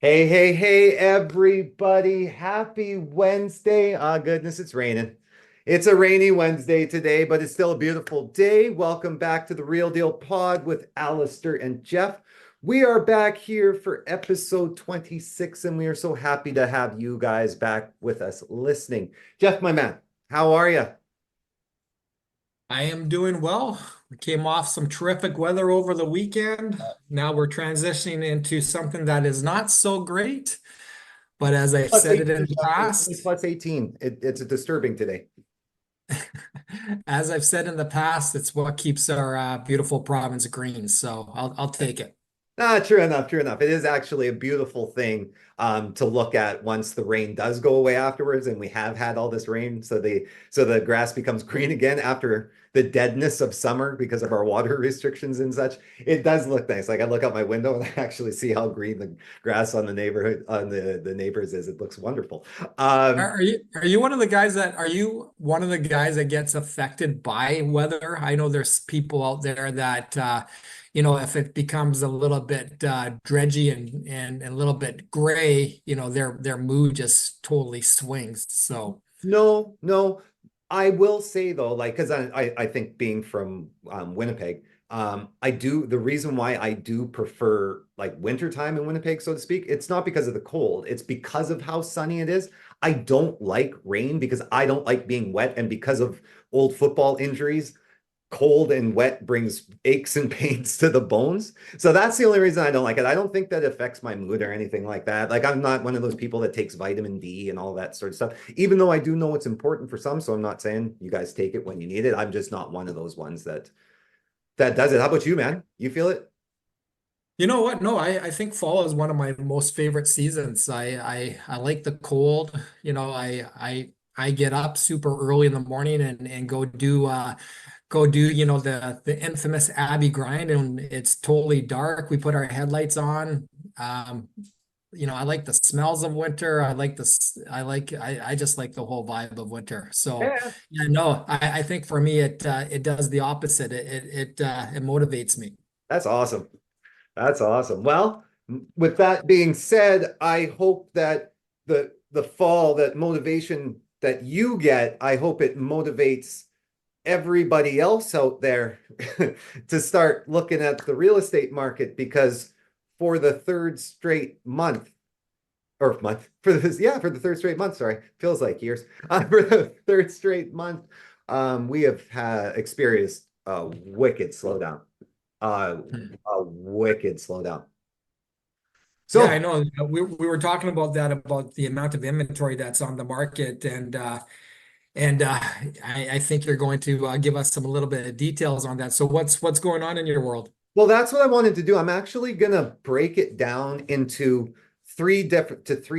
Hey, hey, hey, everybody. Happy Wednesday. Ah, goodness, it's raining. It's a rainy Wednesday today, but it's still a beautiful day. Welcome back to the Real Deal Pod with Allister and Geoff. We are back here for episode 26, and we are so happy to have you guys back with us listening. Geoff, my man, how are you? I am doing well. We came off some terrific weather over the weekend. Now we're transitioning into something that is not so great. But as I've Plus said it 18, in the Geoff. It's only past, plus 18. It's disturbing today. as I've said in the past, it's what keeps our beautiful province green. So I'll take it. Ah, true enough, true enough. It is actually a beautiful thing to look at once the rain does go away afterwards, and we have had all this rain, so the grass becomes green again after the deadness of summer because of our water restrictions and such. It does look nice. Like I look out my window and I actually see how green the grass on the neighborhood on the neighbors is. It looks wonderful. Are you one of the guys that gets affected by weather? I know there's people out there that if it becomes a little bit dredgy and a little bit gray, their mood just totally swings. So No, no. I will say though, like, because I think being from Winnipeg, I do the reason why I do prefer like wintertime in Winnipeg, so to speak, it's not because of the cold, it's because of how sunny it is. I don't like rain because I don't like being wet, and because of old football injuries, cold and wet brings aches and pains to the bones. So that's the only reason I don't like it. I don't think that affects my mood or anything like that. Like I'm not one of those people that takes vitamin D and all that sort of stuff, even though I do know it's important for some. So I'm not saying you guys take it when you need it. I'm just not one of those ones that does it. How about you, man? You feel it? you know what? No, I think fall is one of my most favorite seasons. I like the cold. I get up super early in the morning and go do the infamous Abbey grind, and it's totally dark. We put our headlights on. Um, I like the smells of winter. I just like the whole vibe of winter. So Yeah, yeah, no, I think for me it does the opposite. It motivates me. that's awesome. That's awesome. Well, with that being said, I hope that the fall, that motivation that you get, I hope it motivates everybody else out there to start looking at the real estate market, because for the third straight month or month for this, yeah, for the third straight month, sorry, feels like years. For the third straight month, we have experienced a wicked slowdown, uh, a wicked slowdown. Yeah, I So know. We were talking about that, about the amount of inventory that's on the market, and I think you're going to give us some a little bit of details on that. So what's going on in your world? well, that's what I wanted to do. I'm actually gonna break it down into three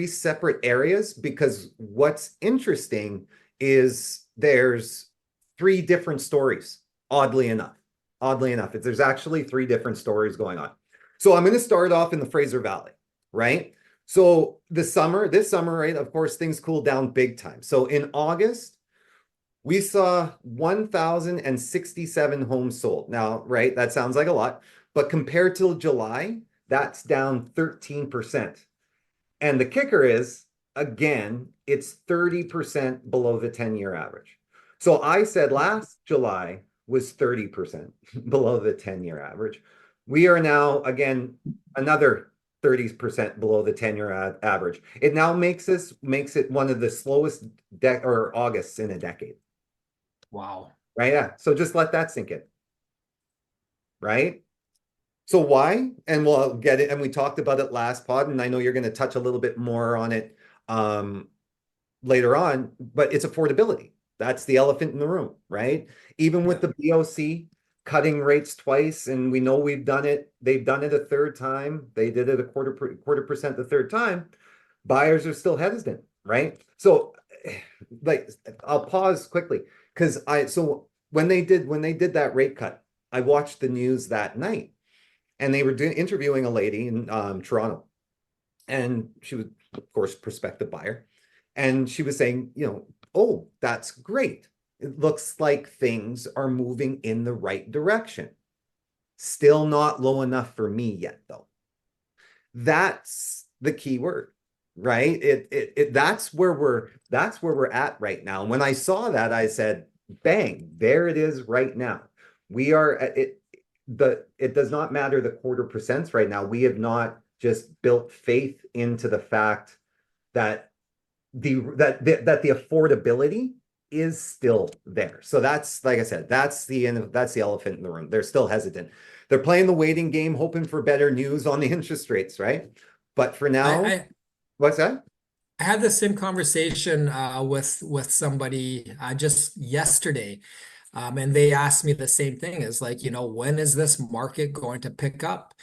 separate areas, because what's interesting is there's three different stories, oddly enough. Oddly enough, there's actually three different stories going on. So I'm gonna start off in the Fraser Valley, right? So this summer, right, of course, things cooled down big time. So in August, we saw 1,067 homes sold. Now, right, that sounds like a lot, but compared to July, that's down 13%. And the kicker is, again, it's 30% below the 10-year average. So I said last July was 30% below the 10-year average. We are now, again, another 30% below the 10-year average. It now makes it one of the slowest or Augusts in a decade. Wow. Right? Yeah. So just let that sink in. Right? So why? And we'll get it. And we talked about it last pod, and I know you're going to touch a little bit more on it um, later on, but it's affordability. That's the elephant in the room, right? Even with Yeah. the BOC cutting rates twice, and we know we've done it, they've done it a third time. They did it a quarter percent the third time. Buyers are still hesitant, right? So, like, I'll pause quickly because when they did that rate cut, I watched the news that night, and they were interviewing a lady in Toronto, and she was, of course, prospective buyer, and she was saying, oh, that's great. It looks like things are moving in the right direction. Still not low enough for me yet, though. the key word, right? That's where we're at right now. And when I saw that, I said, bang, there it is right now. We are at it. It does not matter the quarter percents right now. We have not just built faith into the fact that that the affordability is still there. So that's, like I said, that's the elephant in the room. They're still hesitant. They're playing the waiting game, hoping for better news on the interest rates, right? But for now, I what's that? I had the same conversation with somebody just yesterday, and they asked me the same thing. Is like, when is this market going to pick up?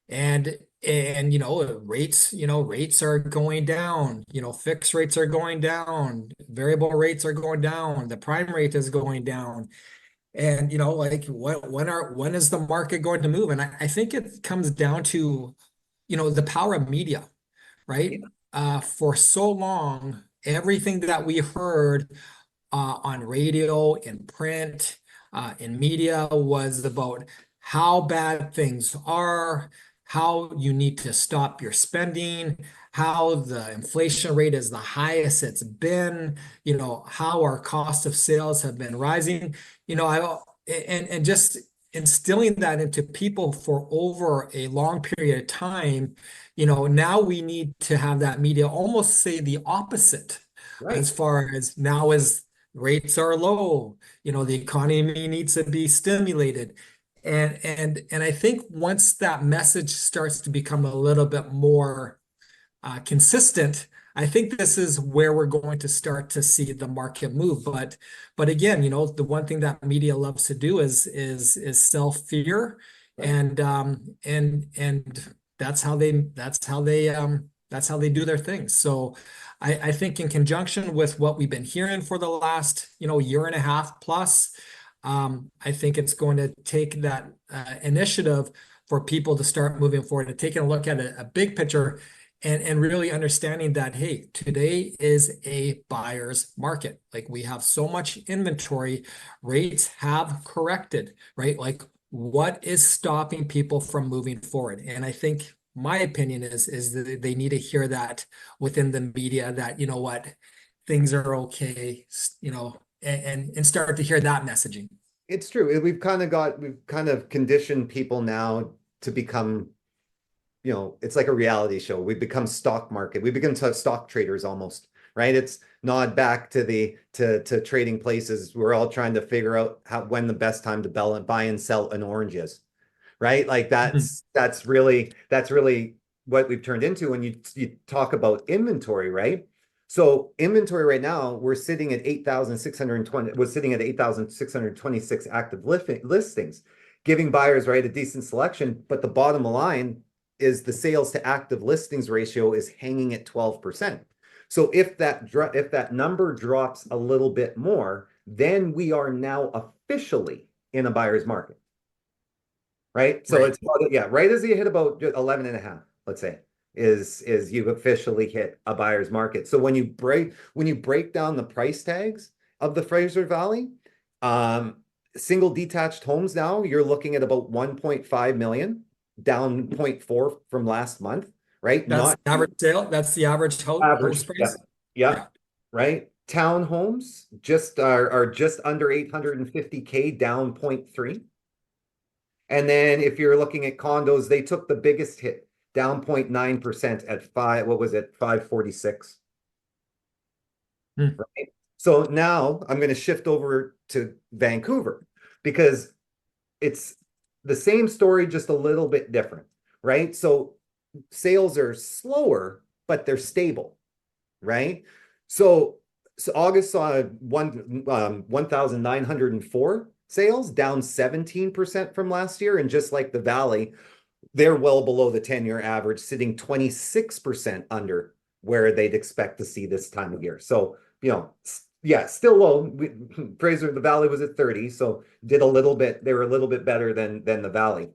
And rates are going down. Fixed rates are going down. Variable rates are going down. The prime rate is going down. And like when is the market going to move? And I think it comes down to the power of media, right? Yeah, For so long, everything that we heard on radio, in print, in media was about how bad things are, how you need to stop your spending, how the inflation rate is the highest it's been, how our cost of sales have been rising. And just instilling that into people for over a long period of time, now we need to have that media almost say the opposite right. as far as now as rates are low, the economy needs to be stimulated. And I think once that message starts to become a little bit more consistent, I think this is where we're going to start to see the market move. But again, the one thing that media loves to do is sell fear, Right. and that's how they do their things. So I think in conjunction with what we've been hearing for the last year and a half plus, I think it's going to take that initiative for people to start moving forward and taking a look at a big picture and really understanding that, hey, today is a buyer's market. Like we have so much inventory, rates have corrected, right? Like what is stopping people from moving forward? And I think my opinion is that they need to hear that within the media that, what, things are okay, and start to hear that messaging. It's true. We've kind of conditioned people now to become, it's like a reality show. We've become stock market. We become stock traders almost, right? It's nod back to to trading places. We're all trying to figure out when the best time to buy and sell an orange is, right? Like Mhm. that's really what we've turned into when you talk about inventory, right? So inventory right now, we're sitting at 8,620, we're sitting at 8,626 active listings, giving buyers, right, a decent selection. But the bottom line is the sales to active listings ratio is hanging at 12%. So if that number drops a little bit more, then we are now officially in a buyer's market, right? So Right. it's yeah, right as you hit about 11 and a half, let's say, is you've officially hit a buyer's market. So when you break down the price tags of the Fraser Valley, um, single detached homes now, you're looking at about 1.5 million, down zero point 0.4 from last month, right? That's Not the average sale. That's the average house average. Yeah. price. Yeah. Yeah. Right. Townhomes are just under 850K, down zero point 0.3. And then if you're looking at condos, they took the biggest hit, down 0.9% at what was it, 546. Hmm. Right? So now I'm going to shift over to Vancouver because it's the same story, just a little bit different, right? So sales are slower, but they're stable, right? So August saw 1,904 sales, down 17% from last year. And just like the Valley, they're well below the 10-year average, sitting 26% under where they'd expect to see this time of year. So, yeah, still low. Fraser, the Valley was at 30, so did a little bit. They were a little bit better than the Valley.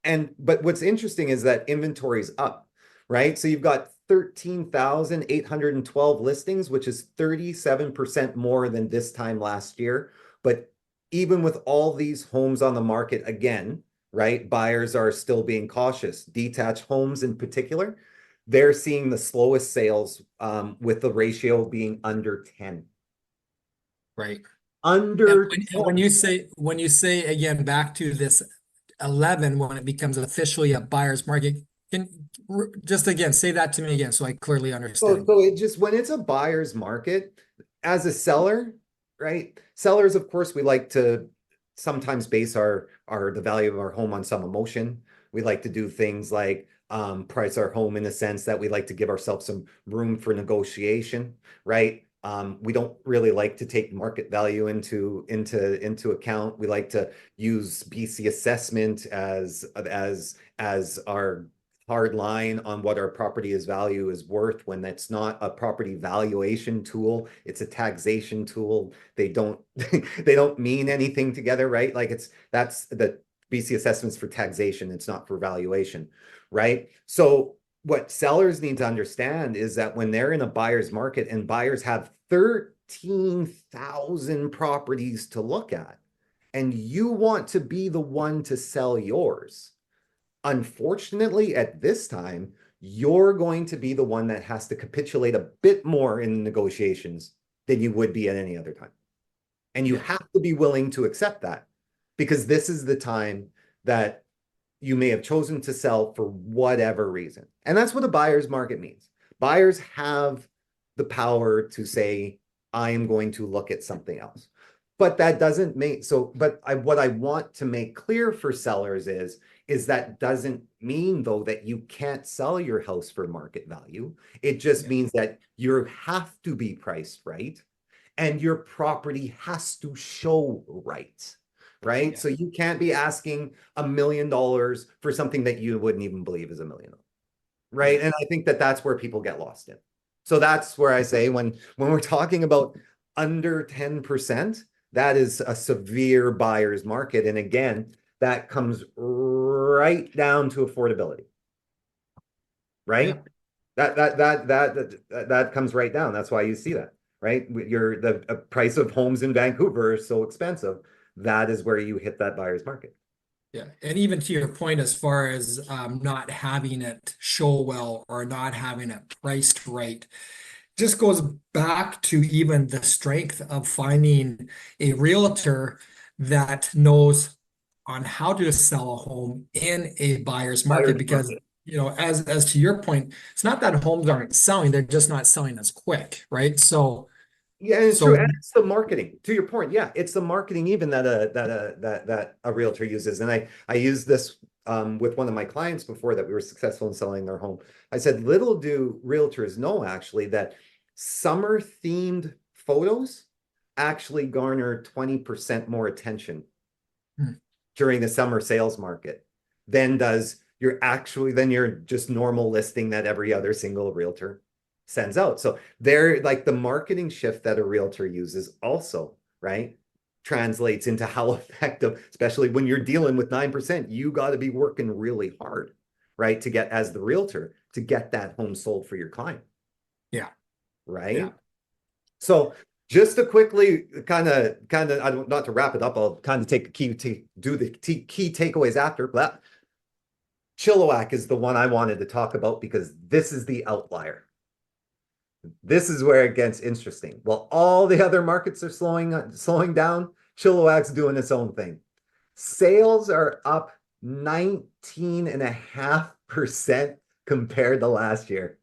But what's interesting is that inventory's up, right? So you've got 13,812 listings, which is 37% more than this time last year. But even with all these homes on the market again, right, buyers are still being cautious. Detached homes in particular, they're seeing the slowest sales with the ratio being under 10. Right. And Under when 10. when you say again back to this 11 when it becomes officially a buyer's market, can just again say that to me again so I clearly So, understand. so it just when it's a buyer's market, as a seller, right? Sellers, of course, we like to sometimes base our the value of our home on some emotion. We like to do things like price our home in a sense that we like to give ourselves some room for negotiation, right? We don't really like to take market value into account. We like to use BC assessment as our hard line on what our property is value is worth when that's not a property valuation tool. It's a taxation tool. They don't they don't mean anything together, right? Like that's the BC assessments for taxation. It's not for valuation, right? So what sellers need to understand is that when they're in a buyer's market and buyers have 13,000 properties to look at, and you want to be the one to sell yours, unfortunately, at this time, you're going to be the one that has to capitulate a bit more in negotiations than you would be at any other time. And you Yeah. have to be willing to accept that because this is the time that you may have chosen to sell for whatever reason. And that's what a buyer's market means. Buyers have the power to say, I am going to look at something else. But that doesn't make what I want to make clear for sellers is that doesn't mean though that you can't sell your house for market value. It just means that you have to be priced right and your property has to show right. Right. Yeah. So you can't be asking $1 million for something that you wouldn't even believe is $1 million. Right. Yeah. And I think that that's where people get lost in. So that's where I say when we're talking about under 10%, that is a severe buyer's market. And again, that comes right down to affordability. Right? Yeah. That comes right down. That's why you see that, right? The price of homes in Vancouver is so expensive. That is where you hit that buyer's market. Yeah, and even to your point, as far as not having it show well or not having it priced right, just goes back to even the strength of finding a realtor that knows on how to sell a home in a buyer's market. Buyer's Because, market. as to your point, it's not that homes aren't selling, they're just not selling as quick, right? Yeah, and it's true. So And it's the marketing. To your point, yeah, it's the marketing even that a realtor uses. And I used this with one of my clients before that we were successful in selling their home. I said, little do realtors know actually that summer themed photos actually garner 20% more attention hmm, during the summer sales market than than your just normal listing that every other single realtor sends out. So they're like the marketing shift that a realtor uses also, right? Translates into how effective, especially when you're dealing with 9%, you got to be working really hard, right? To get as the realtor to get that home sold for your client, yeah, yeah. right? So just to quickly I don't not to wrap it up, I'll kind of take the key to do the key takeaways after. But Chilliwack is the one I wanted to talk about because this is the outlier. This is where it gets interesting. While all the other markets are slowing down, Chilliwack's doing its own thing. Sales are up 19.5% compared to last year.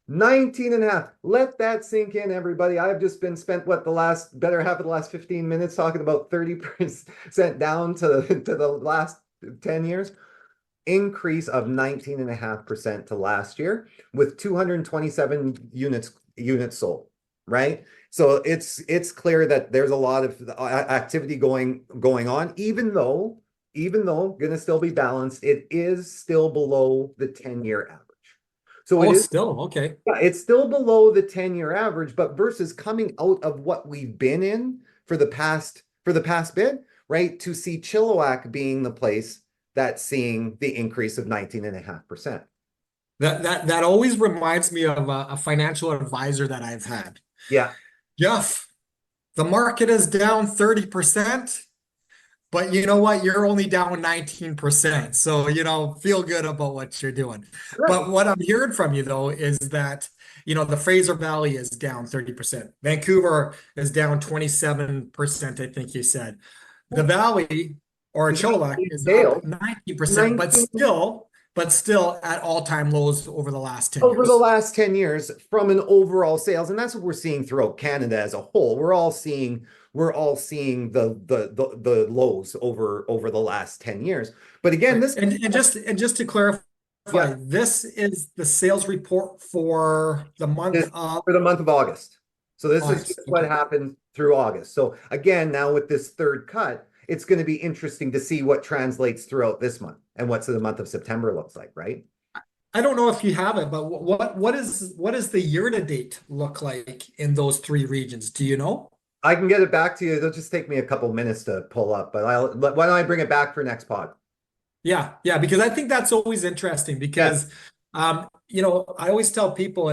19 and a half. Let that sink in, everybody. I've just been spent the better half of the last 15 minutes talking about 30% down to the last 10 years. Increase of 19.5% to last year with 227 units sold, right? So it's clear that there's a lot of activity going on, even though gonna still be balanced, it is still below the 10-year average. So it Oh, is, still, okay. yeah, it's still below the 10-year average, but versus coming out of what we've been in for the past bit, right? To see Chilliwack being the place that's seeing the increase of 19.5%. That always reminds me of a financial advisor that I've had. Yeah. Geoff, the market is down 30%. But you know what? You're only down 19%. So, feel good about what you're doing. Right. But what I'm hearing from you though is that, the Fraser Valley is down 30%. Vancouver is down 27%, I think you said. The Valley or Is that Chilliwack in is up sales? 90%, but 19 still at all-time lows over the last 10 over the years. last 10 years from an overall sales, and that's what we're seeing throughout Canada as a whole. We're all seeing the lows over the last 10 years. But again, Right. this And just to clarify, yeah, this is the sales report for the month this of for the month of August. So this is August. just what Okay. happened through August. So again, now with this third cut, it's going to be interesting to see what translates throughout this month and what's the month of September looks like, right? I don't know if you have it, but what is the year to date look like in those three regions? Do you know? I can get it back to you. It'll just take me a couple minutes to pull up, but why don't I bring it back for next pod? Yeah, yeah, because I think that's always interesting Yes. because I always tell people,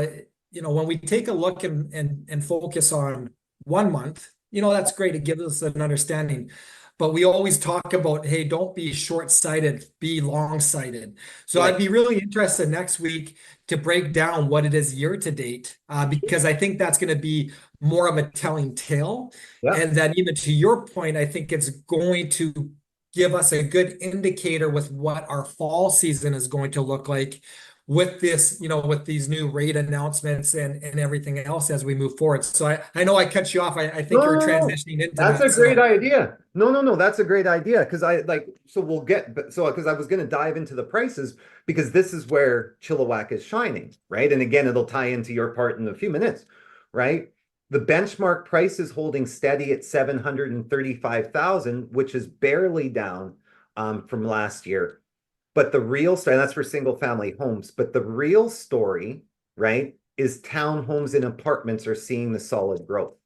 when we take a look and focus on 1 month, that's great. It gives us an understanding. But we always talk about, hey, don't be short-sighted, be long-sighted. So Right. I'd be really interested next week to break down what it is year to date, because I think that's going to be more of a telling tale. Yeah. And then even to your point, I think it's going to give us a good indicator with what our fall season is going to look like with this, with these new rate announcements and everything else as we move forward. So I know I cut you off. I think No, you're no, no. transitioning into That's that. a great So idea. No, no, no. That's a great idea because because I was going to dive into the prices because this is where Chilliwack is shining, right? And again, it'll tie into your part in a few minutes, right? The benchmark price is holding steady at 735,000, which is barely down from last year. But the real story, and that's for single family homes, but the real story, right, is townhomes and apartments are seeing the solid growth,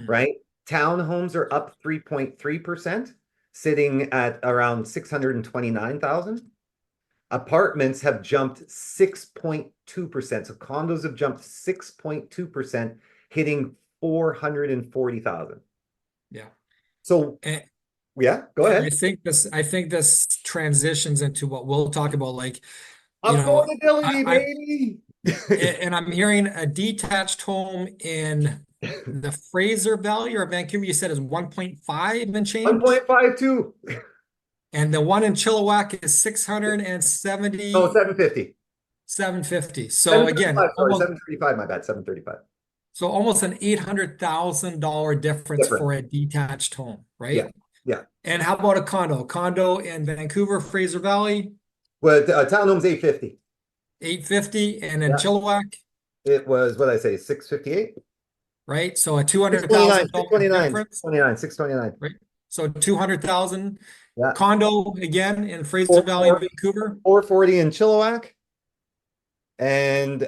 right? Townhomes are up 3.3%, sitting at around 629,000. Apartments have jumped 6.2%. So condos have jumped 6.2%, hitting 440,000. yeah. So And, yeah, go and ahead. I think this transitions into what we'll talk about. Like, Affordability, I baby. and I'm hearing a detached home in the Fraser Valley or Vancouver, you said is 1.5 and change. 1.52. And the one in Chilliwack is 670, Oh, 750. 750. So again, 735, sorry, 735, my bad, 735. so almost an $800,000 difference Different. for a detached home, Yeah, right? yeah. And how about a condo? Condo in Vancouver, Fraser Valley, Well, townhome's 850. 850, and in Yeah. Chilliwack, It was what did I say, 658? right? So a 629, $200,000 difference, 629, 629. right? So 200,000 Yeah. condo again in Fraser Valley and 440, Vancouver, 440 in Chilliwack and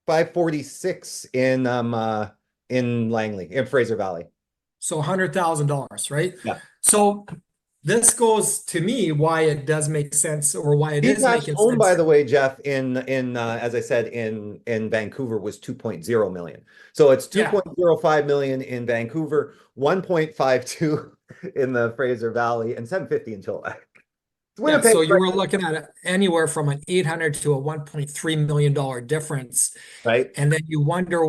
546 in Langley, in Fraser Valley. so $100,000, right? Yeah. So this goes to me why it does make sense or why it is Detached making home, by sense. the way, Geoff, in as I said, in Vancouver was 2.0 million. So it's Yeah. 2.05 million in Vancouver, 1.52 in the Fraser Valley, and 750 in Chilliwack. It's Yeah, Winnipeg, so you were looking at anywhere from an 800 to a $1.3 million difference. right? And then you wonder,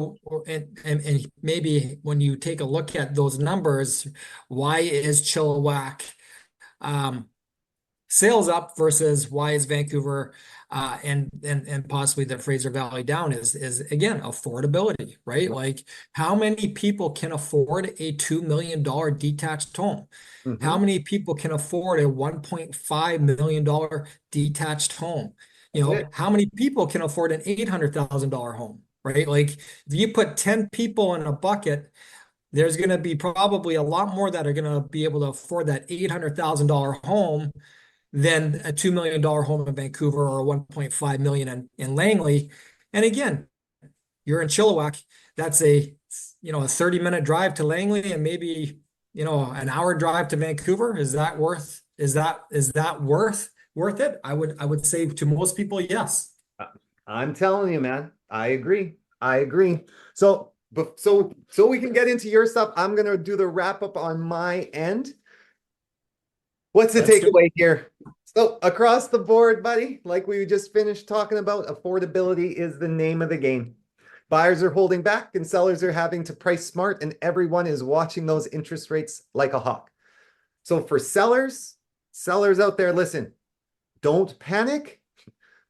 and maybe when you take a look at those numbers, why is Chilliwack sales up versus why is Vancouver and possibly the Fraser Valley down is again affordability, right? Like how many people can afford a $2 million detached home? How Mhm. many people can afford a $1.5 million detached home? That's it. How many people can afford an $800,000 home, right? Like if you put 10 people in a bucket, there's going to be probably a lot more that are going to be able to afford that $800,000 home than a $2 million home in Vancouver or 1.5 million in Langley. And again, you're in Chilliwack. That's a 30-minute drive to Langley and maybe, an hour drive to Vancouver. Is that worth it? I would say to most people, yes. I'm telling you, man. I agree. I agree. So but so we can get into your stuff, I'm gonna do the wrap up on my end. What's the Let's do it. takeaway here? So across the board, buddy, like we just finished talking about, affordability is the name of the game. Buyers are holding back and sellers are having to price smart, and everyone is watching those interest rates like a hawk. So for sellers out there, listen, don't panic,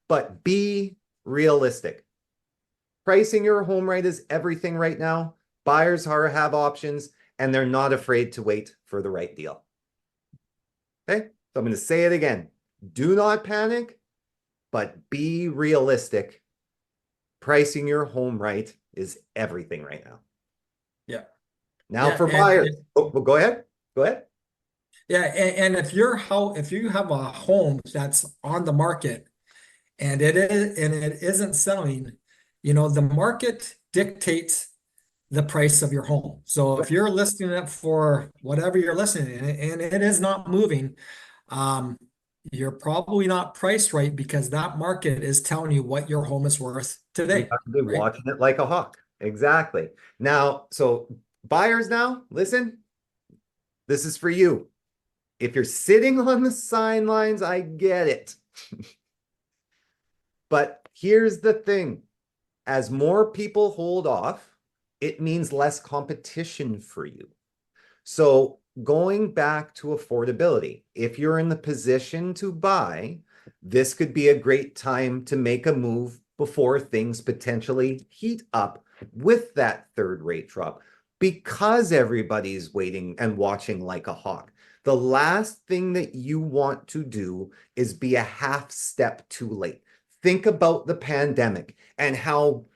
but be realistic. Pricing your home right is everything right now. Buyers have options and they're not afraid to wait for the right deal. Okay, so I'm going to say it again. Do not panic, but be realistic. Pricing your home right is everything right now. Yeah. Now Yeah, for buyers. Oh, well, go ahead. Go ahead. Yeah, and if you have a home that's on the market and it isn't selling, the market dictates the price of your home. So if you're listing it for whatever you're listing and it is not moving, you're probably not priced right because that market is telling you what your home is worth You today, have to be right? watching it like a hawk. Exactly. Now, so buyers now, listen, this is for you. If you're sitting on the sidelines, I get it. But here's the thing. As more people hold off, it means less competition for you. So going back to affordability, if you're in the position to buy, this could be a great time to make a move before things potentially heat up with that third rate drop because everybody's waiting and watching like a hawk. The last thing that you want to do is be a half step too late. Think about the pandemic and how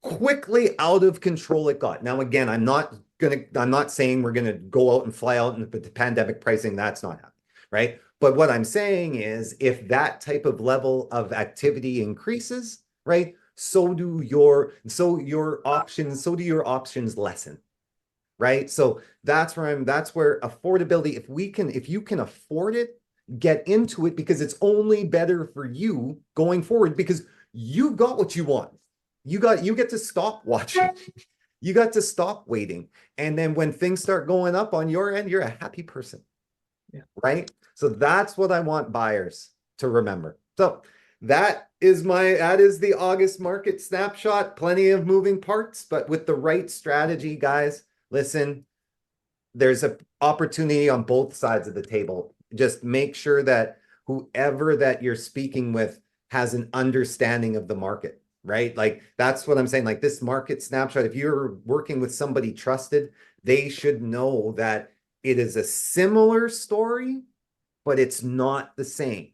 quickly out of control it got. Now, again, I'm not saying we're gonna go out and fly out and the pandemic pricing, that's not happening, right? But what I'm saying is if that type of level of activity increases, right, so do your options lessen, right? So that's where affordability, if you can afford it, get into it because it's only better for you going forward because you got what you want. You get to stop watching. You got to stop waiting. And then when things start going up on your end, you're a happy person. Yeah. Right? So that's what I want buyers to remember. So that is the August market snapshot. Plenty of moving parts, but with the right strategy, guys, listen, there's an opportunity on both sides of the table. Just make sure that whoever that you're speaking with has an understanding of the market, right? Like that's what I'm saying. Like this market snapshot, if you're working with somebody trusted, they should know that it is a similar story, but it's not the same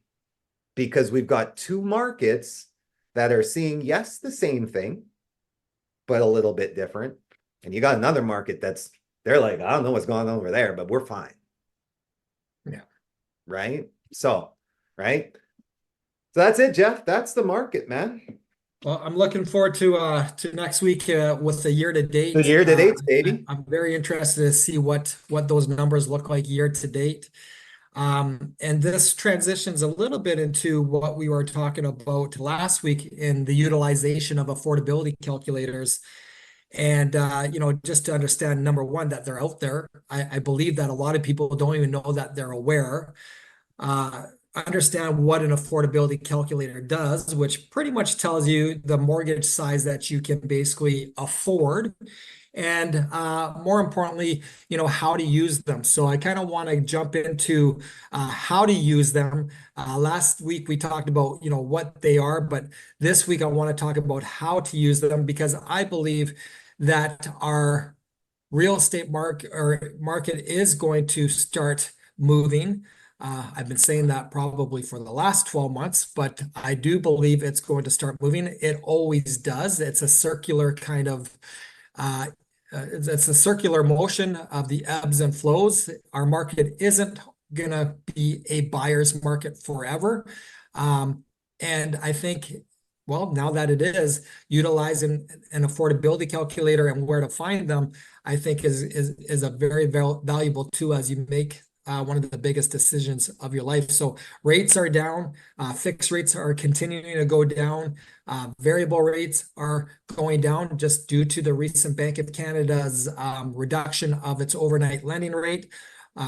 because we've got two markets that are seeing, yes, the same thing, but a little bit different. And you got another market they're like, I don't know what's going on over there, but we're fine. Yeah. Right? So, right? So that's it, Geoff. That's the market, man. Well, I'm looking forward to next week with the year to date. The year to date, baby. I'm very interested to see what those numbers look like year to date. And this transitions a little bit into what we were talking about last week in the utilization of affordability calculators. And just to understand, number one, that they're out there. I believe that a lot of people don't even know that they're aware. Understand what an affordability calculator does, which pretty much tells you the mortgage size that you can basically afford. And more importantly, how to use them. So I kind of want to jump into how to use them. Last week we talked about, what they are, but this week I want to talk about how to use them because I believe that our real estate market is going to start moving. I've been saying that probably for the last 12 months, but I do believe it's going to start moving. It always does. It's a circular kind of it's a circular motion of the ebbs and flows. Our market isn't gonna be a buyer's market forever. And I think, well, now that it is, utilizing an affordability calculator and where to find them, I think is a very valuable tool as you make one of the biggest decisions of your life. So rates are down, fixed rates are continuing to go down, variable rates are going down just due to the recent Bank of Canada's reduction of its overnight lending rate.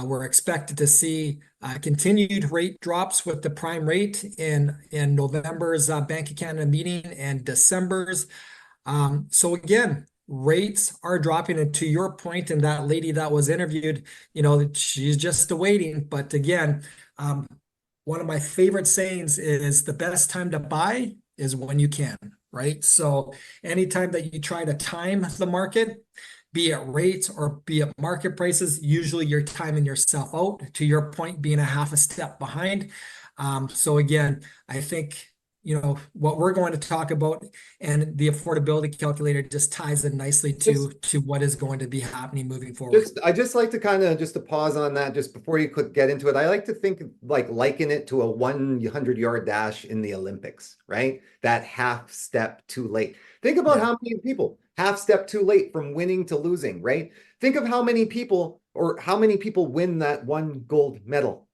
We're expected to see continued rate drops with the prime rate in November's Bank of Canada meeting and December's. So again, rates are dropping. And to your point, and that lady that was interviewed, she's just waiting. But again, one of my favorite sayings is the best time to buy is when you can, right? So anytime that you try to time the market, be it rates or be it market prices, usually you're timing yourself out, to your point, being a half a step behind. So again, I think what we're going to talk about and the affordability calculator just ties in nicely to what is going to be happening moving forward. I just like to kind of just to pause on that just before you could get into it. I like to think liken it to a 100-yard dash in the Olympics, right? That half step too late. Think about how many people half step too late from winning to losing, right? Think of how many people win that one gold medal.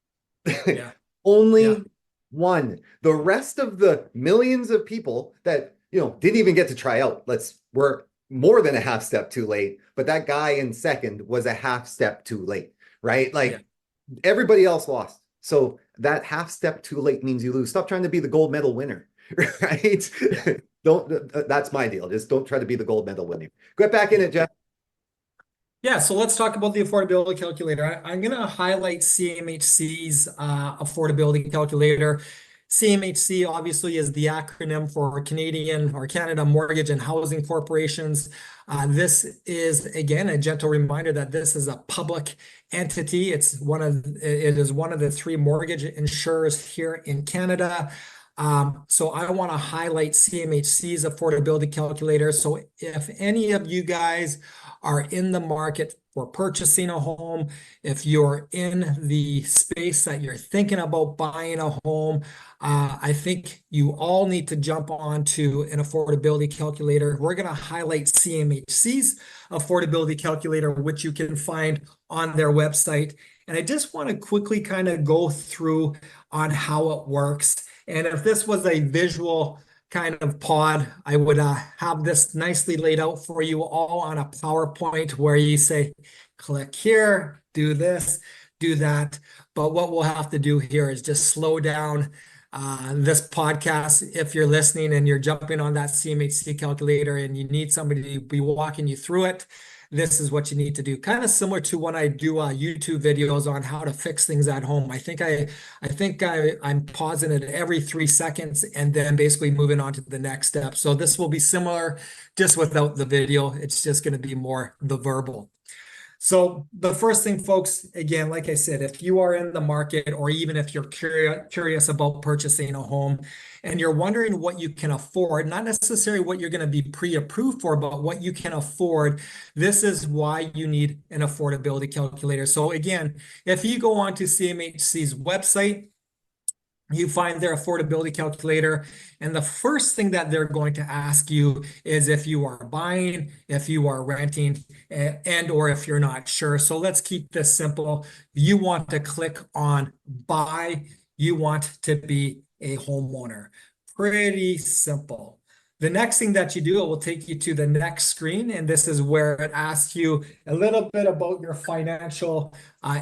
Only one. The rest of the millions of people that didn't even get to try out were more than a half step too late, but that guy in second was a half step too late, right? Everybody else lost. So that half step too late means you lose. Stop trying to be the gold medal winner, right? That's my deal. Just don't try to be the gold medal winner. Get back in it, Geoff. Yeah, so let's talk about the affordability calculator. I'm going to highlight CMHC's affordability calculator. CMHC obviously is the acronym for Canadian or Canada Mortgage and Housing Corporations. This is, again, a gentle reminder that this is a public entity. It is one of the three mortgage insurers here in Canada. So I want to highlight CMHC's affordability calculator. So if any of you guys are in the market for purchasing a home, if you're in the space that you're thinking about buying a home, I think you all need to jump onto an affordability calculator. We're going to highlight CMHC's affordability calculator, which you can find on their website. And I just want to quickly kind of go through on how it works. And if this was a visual kind of pod, I would have this nicely laid out for you all on a PowerPoint where you say, click here, do this, do that. But what we'll have to do here is just slow down this podcast. If you're listening and you're jumping on that CMHC calculator and you need somebody to be walking you through it, this is what you need to do. Kind of similar to when I do YouTube videos on how to fix things at home. I think I'm pausing it every 3 seconds and then basically moving on to the next step. So this will be similar, just without the video. It's just going to be more the verbal. So the first thing, folks, again, like I said, if you are in the market or even if you're curious about purchasing a home and you're wondering what you can afford, not necessarily what you're going to be pre-approved for, but what you can afford, this is why you need an affordability calculator. So again, if you go on to CMHC's website, you find their affordability calculator, and the first thing that they're going to ask you is if you are buying, if you are renting, and or if you're not sure. So let's keep this simple. You want to click on buy. You want to be a homeowner. Pretty simple. The next thing that you do, it will take you to the next screen, and this is where it asks you a little bit about your financial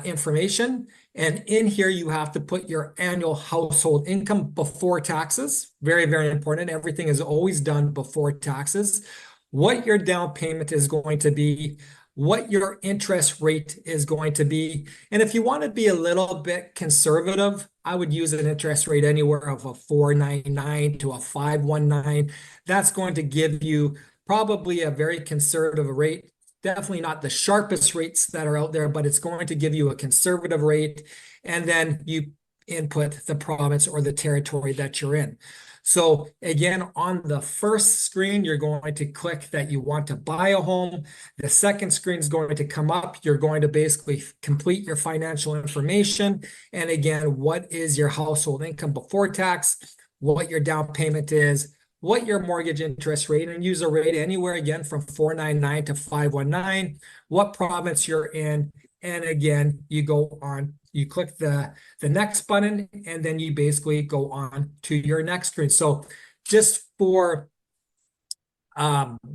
information. And in here, you have to put your annual household income before taxes. Very, very important. Everything is always done before taxes. What your down payment is going to be, what your interest rate is going to be. And if you want to be a little bit conservative, I would use an interest rate anywhere of a 4.99 to a 5.19. That's going to give you probably a very conservative rate. Definitely not the sharpest rates that are out there, but it's going to give you a conservative rate. And then you input the province or the territory that you're in. So again, on the first screen, you're going to click that you want to buy a home. The second screen is going to come up. You're going to basically complete your financial information. And again, what is your household income before tax, what your down payment is, what your mortgage interest rate, and use a rate anywhere again from 4.99 to 5.19, what province you're in. And again, you go on you click the next button, and then you basically go on to your next screen. So just for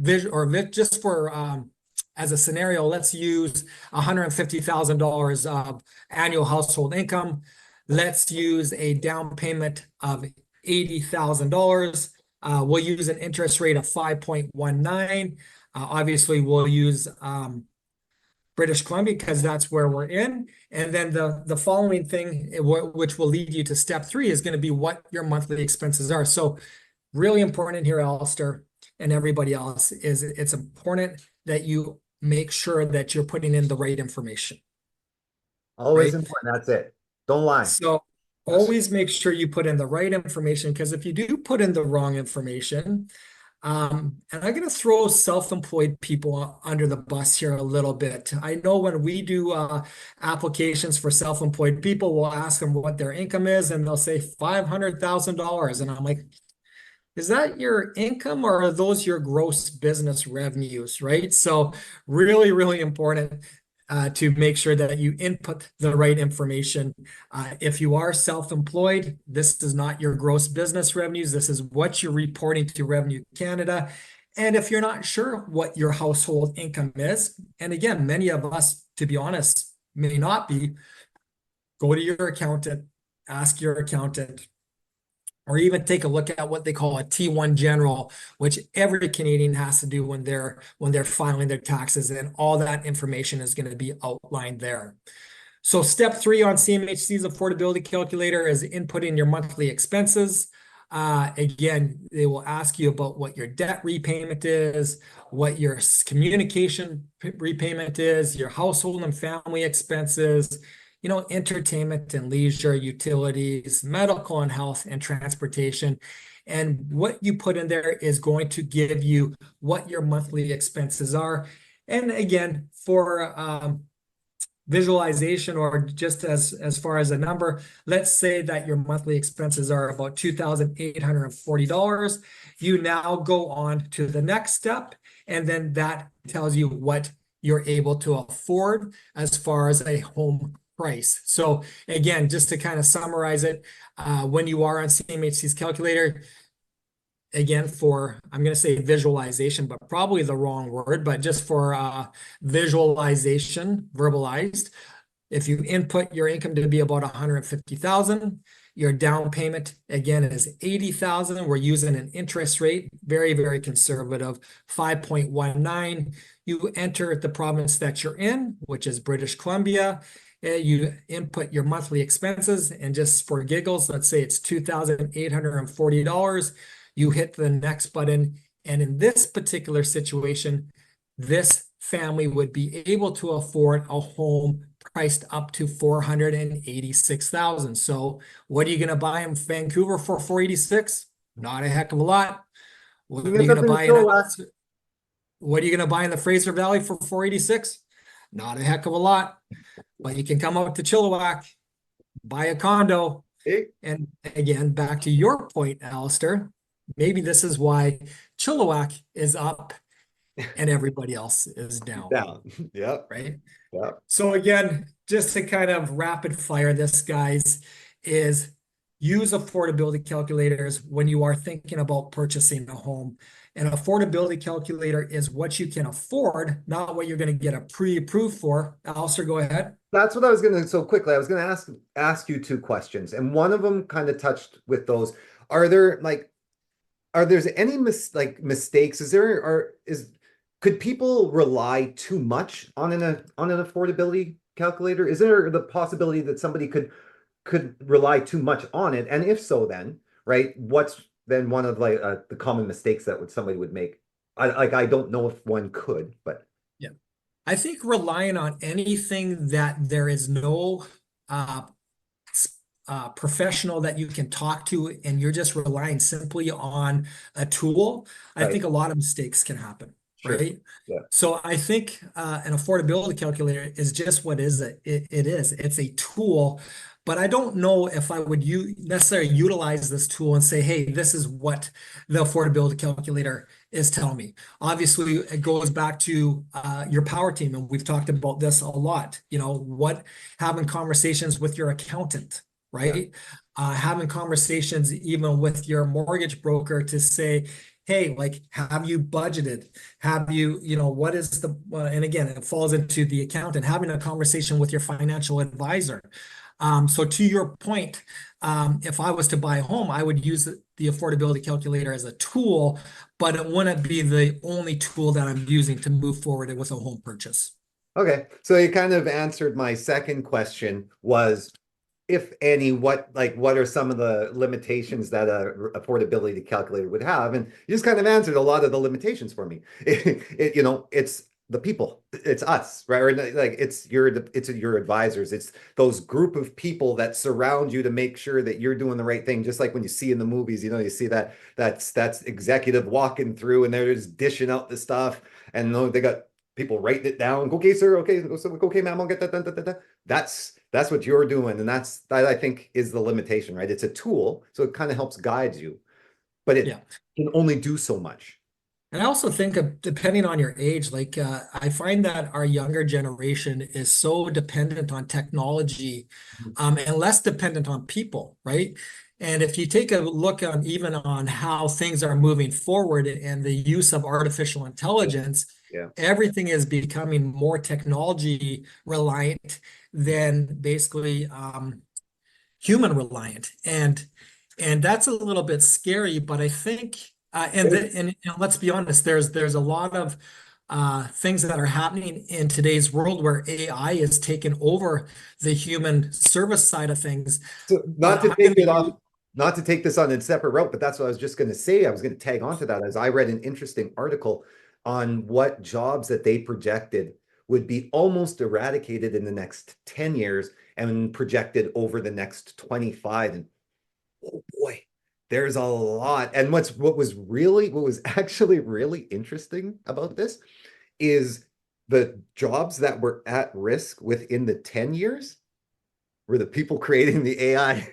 just for as a scenario, let's use $150,000 of annual household income. Let's use a down payment of $80,000. We'll use an interest rate of 5.19. Obviously, we'll use British Columbia because that's where we're in. And then the following thing, which will lead you to step 3, is going to be what your monthly expenses are. So really important here, Allister, and everybody else, is it's important that you make sure that you're putting in the right information. Always Right? important. That's it. Don't lie. So always make sure you put in the right information, because if you do put in the wrong information, and I'm going to throw self-employed people under the bus here a little bit. I know when we do applications for self-employed people, we'll ask them what their income is, and they'll say $500,000. And I'm like, is that your income, or are those your gross business revenues, right? So really, really important to make sure that you input the right information. If you are self-employed, this is not your gross business revenues. This is what you're reporting to Revenue Canada. And if you're not sure what your household income is, and again, many of us, to be honest, may not be, go to your accountant, ask your accountant, or even take a look at what they call a T1 general, which every Canadian has to do when they're filing their taxes, and all that information is going to be outlined there. So step 3 on CMHC's affordability calculator is inputting your monthly expenses. Again, they will ask you about what your debt repayment is, what your communication repayment is, your household and family expenses, entertainment and leisure, utilities, medical and health, and transportation. And what you put in there is going to give you what your monthly expenses are. And again, for visualization, or just as far as a number, let's say that your monthly expenses are about $2,840. You now go on to the next step, and then that tells you what you're able to afford as far as a home price. So again, just to kind of summarize it, when you are on CMHC's calculator, again, I'm going to say visualization, but probably the wrong word, but just for visualization, verbalized, if you input your income to be about 150,000, your down payment again is 80,000. We're using an interest rate, very, very conservative, 5.19. You enter the province that you're in, which is British Columbia. You input your monthly expenses, and just for giggles, let's say it's $2,840. You hit the next button, and in this particular situation, this family would be able to afford a home priced up to $486,000. So what are you going to buy in Vancouver for $486,000? Not a heck of a lot. What are you going to buy in the Fraser Valley for $486,000? Not a heck of a lot. But you can come out to Chilliwack, buy a condo. And again, back to your point, Allister, maybe this is why Chilliwack is up and everybody else is down. Yep. Right? Yep. So again, just to kind of rapid fire this, guys, is use affordability calculators when you are thinking about purchasing a home. An affordability calculator is what you can afford, not what you're going to get a pre-approved for. Alistair, go ahead. That's what I was going to, so quickly, I was going to ask you 2 questions, and one of them kind of touched with those. Are there any mistakes? Could people rely too much on an affordability calculator? Is there the possibility that somebody could rely too much on it? And if so, then, right, what's then one of the common mistakes that somebody would make? I don't know if one could, but yeah, I think relying on anything that there is no professional that you can talk to, and you're just relying simply on a tool, I think a lot of mistakes can happen. Sure. Right? Yeah. So I think an affordability calculator is just what is it? It is. It's a tool, but I don't know if I would necessarily utilize this tool and say, hey, this is what the affordability calculator is telling me. Obviously, it goes back to your power team, and we've talked about this a lot. Having conversations with your accountant, Yeah. right? Having conversations even with your mortgage broker to say, hey, like, have you budgeted? Have you, what is and again, it falls into the accountant, having a conversation with your financial advisor. So to your point, if I was to buy a home, I would use the affordability calculator as a tool, but it wouldn't be the only tool that I'm using to move forward with a home purchase. Okay. So you kind of answered my second question was, if any, what are some of the limitations that a affordability calculator would have? And you just kind of answered a lot of the limitations for me. It's the people, it's us, right? Or like it's your advisors, it's those group of people that surround you to make sure that you're doing the right thing. Just like when you see in the movies, you see that's executive walking through and they're just dishing out the stuff, and they got people writing it down. Okay, sir. Okay, so, okay, ma'am. I'll get that. That's what you're doing, and that I think is the limitation, right? It's a tool, so it kind of helps guide you, but it Yeah. can only do so much. And I also think of depending on your age, like I find that our younger generation is so dependent on technology, and less dependent on people, right? And if you take a look on even on how things are moving forward and the use of artificial intelligence, Yeah. everything is becoming more technology reliant than basically human reliant. And that's a little bit scary, but I think let's be honest, there's a lot of things that are happening in today's world where AI is taking over the human service side of things. So But not to I'm take going to it use off, not to take this on a separate route, but that's what I was just going to say. I was going to tag onto that as I read an interesting article on what jobs that they projected would be almost eradicated in the next 10 years and projected over the next 25. And oh boy, there's a lot. And what was actually really interesting about this is the jobs that were at risk within the 10 years were the people creating the AI.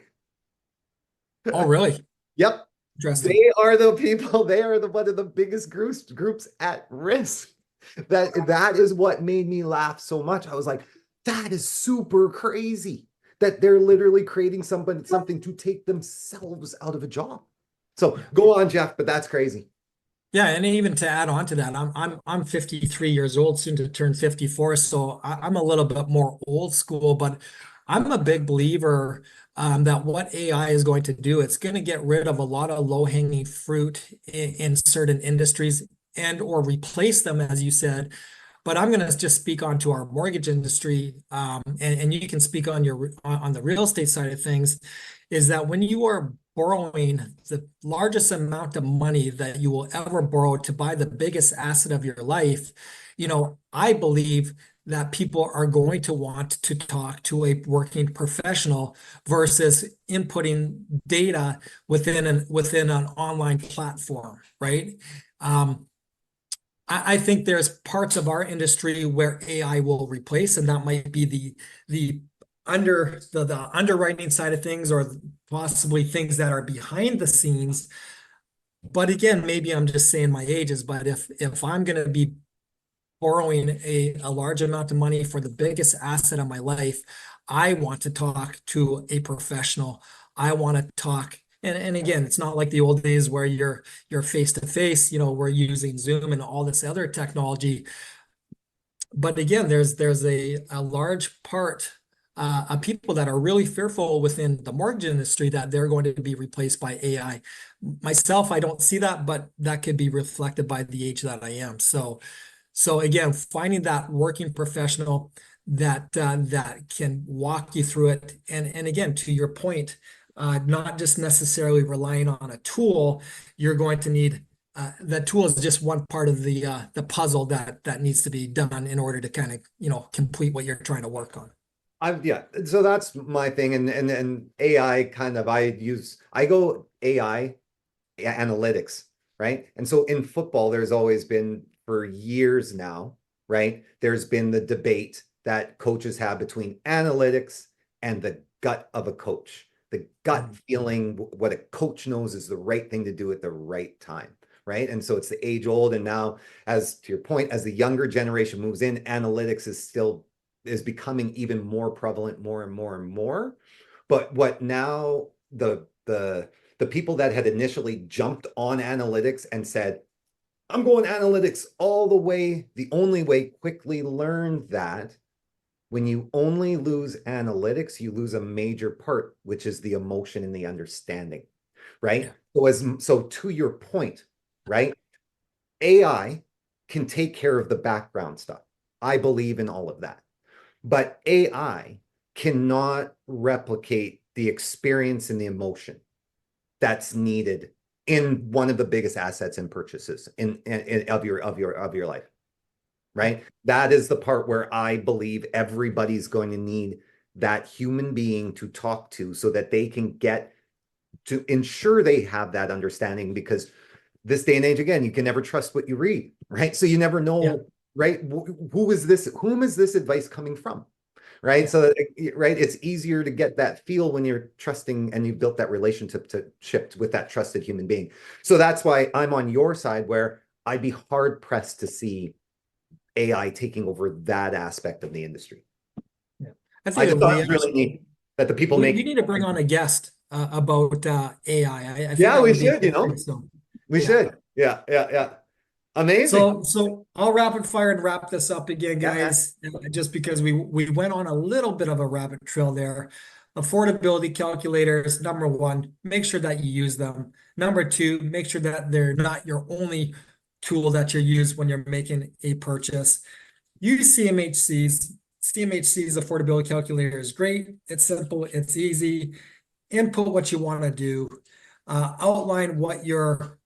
oh, really? Yep. Interesting. They are the people, they are one of the biggest groups at risk. That is what made me laugh so much. I was like, that is super crazy that they're literally creating something to take themselves out of a job. So Yeah. go on, Geoff, but that's crazy. Yeah, and even to add on to that, I'm 53 years old, soon to turn 54, so I'm a little bit more old school, but I'm a big believer that what AI is going to do, it's going to get rid of a lot of low-hanging fruit in certain industries and or replace them, as you said. But I'm going to just speak on to our mortgage industry, and you can speak on on the real estate side of things, is that when you are borrowing the largest amount of money that you will ever borrow to buy the biggest asset of your life, I believe that people are going to want to talk to a working professional versus inputting data within an online platform, right? Um, I think there's parts of our industry where AI will replace, and that might be the the underwriting side of things or possibly things that are behind the scenes. But again, maybe I'm just saying my ages, but if I'm going to be borrowing a large amount of money for the biggest asset of my life, I want to talk to a professional. I want to talk. And again, it's not like the old days where you're face to face, we're using Zoom and all this other technology. But again, there's a large part of people that are really fearful within the mortgage industry that they're going to be replaced by AI. Myself, I don't see that, but that could be reflected by the age that I am. So again, finding that working professional that can walk you through it, and again, to your point, not just necessarily relying on a tool, you're going to need that tool is just one part of the puzzle that needs to be done in order to kind of complete what you're trying to work on. Yeah, so that's my thing, and AI kind of I go AI analytics, right? And so in football, there's always been for years now, right? There's been the debate that coaches have between analytics and the gut of a coach, the gut feeling, what a coach knows is the right thing to do at the right time. Right. And so it's the age old. And now, as to your point, as the younger generation moves in, analytics is becoming even more prevalent, more and more and more. But what now the people that had initially jumped on analytics and said, I'm going analytics all the way, the only way, quickly learned that when you only lose analytics, you lose a major part, which is the emotion and the understanding, right? Yeah. So to your point, right? AI can take care of the background stuff. I believe in all of that. But AI cannot replicate the experience and the emotion that's needed in one of the biggest assets and purchases of your life. Right? That is the part where I believe everybody's going to need that human being to talk to so that they can get to ensure they have that understanding, because this day and age, again, you can never trust what you read, right? So you never know, right? Whom is this advice coming from? Right. So, right. It's easier to get that feel when you're trusting and you've built that relationship with that trusted human being. So that's why I'm on your side, where I'd be hard pressed to see AI taking over that aspect of the industry. Yeah. I just thought it was really neat that the people we need to bring on a guest about AI. I think yeah, that we would be should, so. We should. Yeah. Amazing. So I'll rapid fire and wrap this up again, Yeah. guys, just because we went on a little bit of a rabbit trail there. Affordability calculators, number one, make sure that you use them. Number two, make sure that they're not your only tool that you use when you're making a purchase. Use CMHC's. CMHC's affordability calculator is great. It's simple, it's easy. Input what you want to do. Outline what your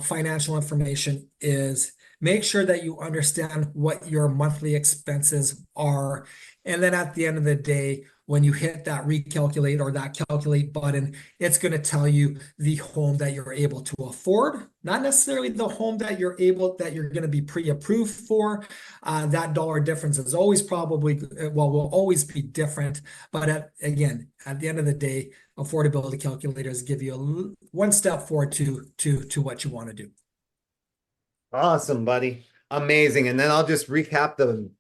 financial information is. Make sure that you understand what your monthly expenses are. And then at the end of the day, when you hit that recalculate or that calculate button, it's going to tell you the home that you're able to afford, not necessarily the home that you're going to be pre-approved for. That dollar difference is always will always be different. But again, at the end of the day, affordability calculators give you one step forward to what you want to do. Awesome, buddy. Amazing. And then I'll just recap the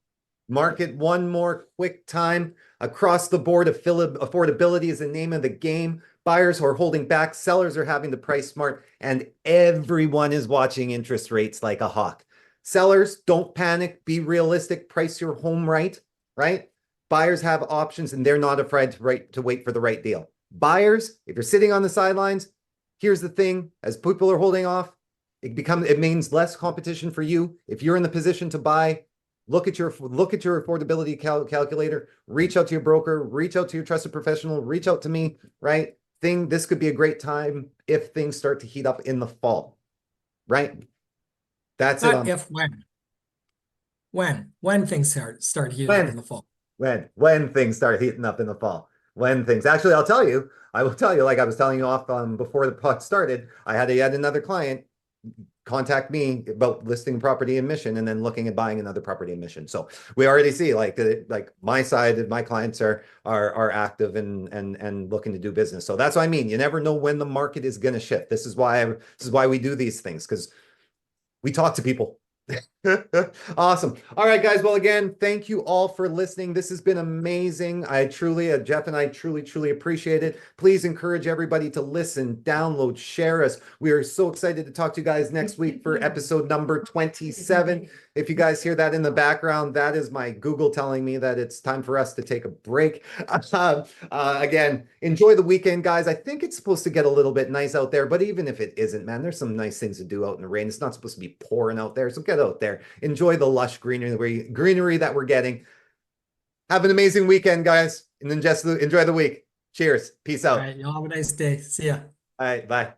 market one more quick time. Across the board, affordability is the name of the game. Buyers are holding back, sellers are having to price smart, and everyone is watching interest rates like a hawk. Sellers, don't panic, be realistic, price your home right? Buyers have options and they're not afraid to wait for the right deal. Buyers, if you're sitting on the sidelines, here's the thing, as people are holding off, it means less competition for you. If you're in the position to buy, look at your affordability calculator, reach out to your broker, reach out to your trusted professional, reach out to me, right? This could be a great time if things start to heat up in the fall, right? That's Not if, when things start heating up in the fall. When things start heating up in the fall. Actually, I will tell you, like I was telling you off before the pod started, I had yet another client contact me about listing property in Mission and then looking at buying another property in Mission. So we already see like my side, my clients are active and looking to do business. So that's what I mean. You never know when the market is going to shift. This is why we do these things, because we talk to people. Awesome. All right, guys. Well, again, thank you all for listening. This has been amazing. Geoff and I truly appreciate it. Please encourage everybody to listen, download, share us. We are so excited to talk to you guys next week for episode number 27. If you guys hear that in the background, that is my Google telling me that it's time for us to take a break. Again, enjoy the weekend, guys. I think it's supposed to get a little bit nice out there, but even if it isn't, man, there's some nice things to do out in the rain. It's not supposed to be pouring out there, so get out there. Enjoy the lush greenery that we're getting. Have an amazing weekend, guys, and then just enjoy the week. Cheers. Peace out. All right, y'all have a nice day. See ya. All right, bye.